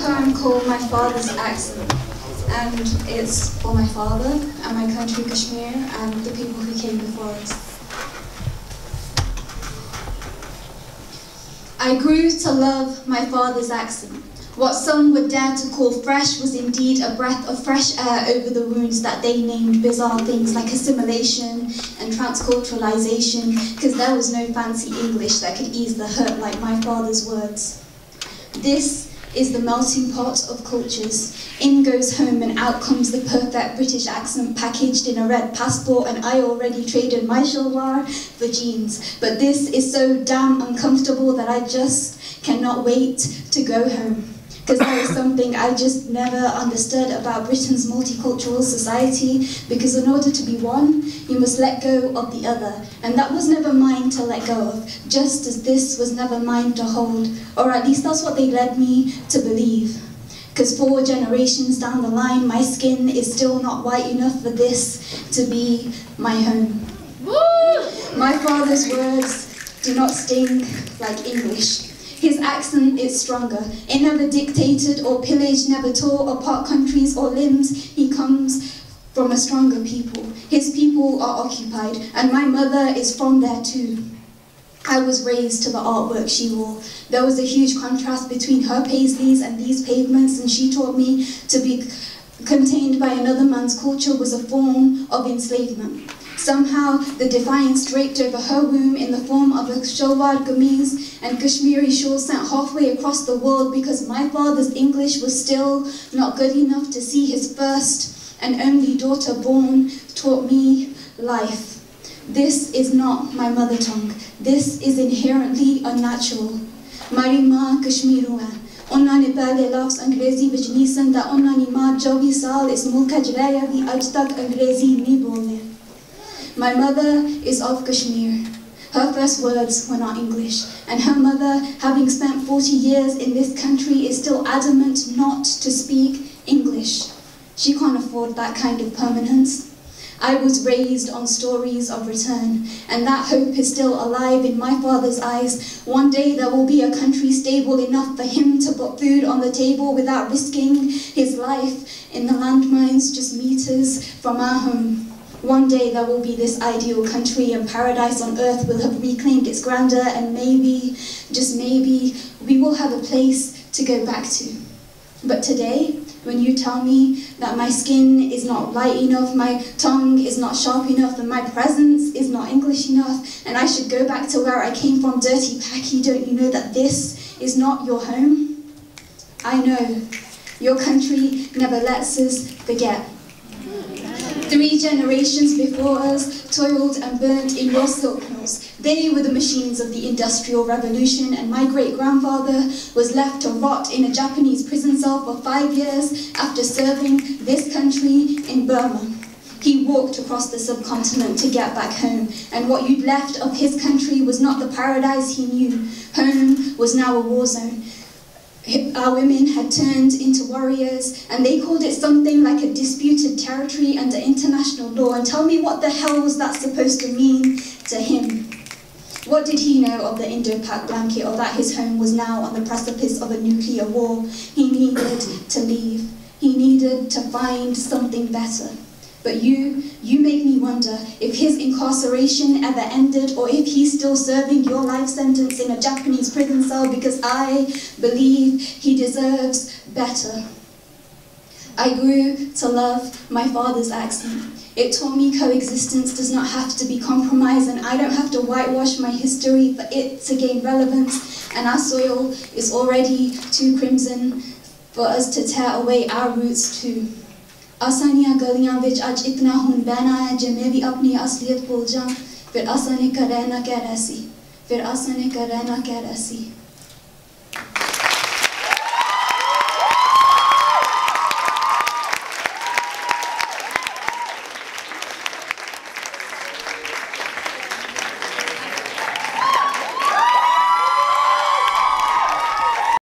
poem called My Father's Accent, and it's for my father and my country Kashmir and the people who came before us. I grew to love my father's accent. What some would dare to call fresh was indeed a breath of fresh air over the wounds that they named bizarre things like assimilation and transculturalization, because there was no fancy English that could ease the hurt like my father's words. This is the melting pot of cultures. In goes home and out comes the perfect British accent packaged in a red passport, and I already traded my shalwar for jeans. But this is so damn uncomfortable that I just cannot wait to go home. Because there is something I just never understood about Britain's multicultural society, because in order to be one, you must let go of the other. And that was never mine to let go of, just as this was never mine to hold. Or at least that's what they led me to believe. Because 4 generations down the line, my skin is still not white enough for this to be my home. Woo! My father's words do not sting like English. His accent is stronger. It never dictated or pillaged, never tore apart countries or limbs. He comes from a stronger people. His people are occupied, and my mother is from there too. I was raised to the artwork she wore. There was a huge contrast between her paisleys and these pavements, and she taught me to be contained by another man's culture was a form of enslavement. Somehow, the defiance draped over her womb in the form of a shalwar kameez and Kashmiri shawl sent halfway across the world because my father's English was still not good enough to see his first and only daughter born taught me life. This is not my mother tongue. This is inherently unnatural. Mari maa Kashmiru hai. Unna ne pehle lafz अंग्रेजी विच नहीं सुनता. Unna ni maa 24 साल इस मुल्क च रही भी आज तक अंग्रेजी नहीं बोले. My mother is of Kashmir. Her first words were not English, and her mother, having spent 40 years in this country, is still adamant not to speak English. She can't afford that kind of permanence. I was raised on stories of return, and that hope is still alive in my father's eyes. One day there will be a country stable enough for him to put food on the table without risking his life in the landmines just meters from our home. One day there will be this ideal country, and paradise on earth will have reclaimed its grandeur, and maybe, just maybe, we will have a place to go back to. But today, when you tell me that my skin is not light enough, my tongue is not sharp enough, and my presence is not English enough, and I should go back to where I came from, dirty Paki, don't you know that this is not your home? I know. Your country never lets us forget. 3 generations before us toiled and burnt in your silk mills. They were the machines of the Industrial Revolution, and my great-grandfather was left to rot in a Japanese prison cell for 5 years after serving this country in Burma. He walked across the subcontinent to get back home, and what you'd left of his country was not the paradise he knew. Home was now a war zone. Our women had turned into warriors, and they called it something like a disputed territory under international law. And tell me, what the hell was that supposed to mean to him? What did he know of the Indo-Pak blanket, or that his home was now on the precipice of a nuclear war? He needed to leave. He needed to find something better. But you make me wonder if his incarceration ever ended, or if he's still serving your life sentence in a Japanese prison cell, because I believe he deserves better. I grew to love my father's accent. It taught me coexistence does not have to be compromised, and I don't have to whitewash my history for it to gain relevance, and our soil is already too crimson for us to tear away our roots too. आसानियाँ गलियाँ विच आज इतना खून बहना है जे मैं भी अपनी असलियत भूल जाऊँ फिर आसानी का रहना क्या रहसी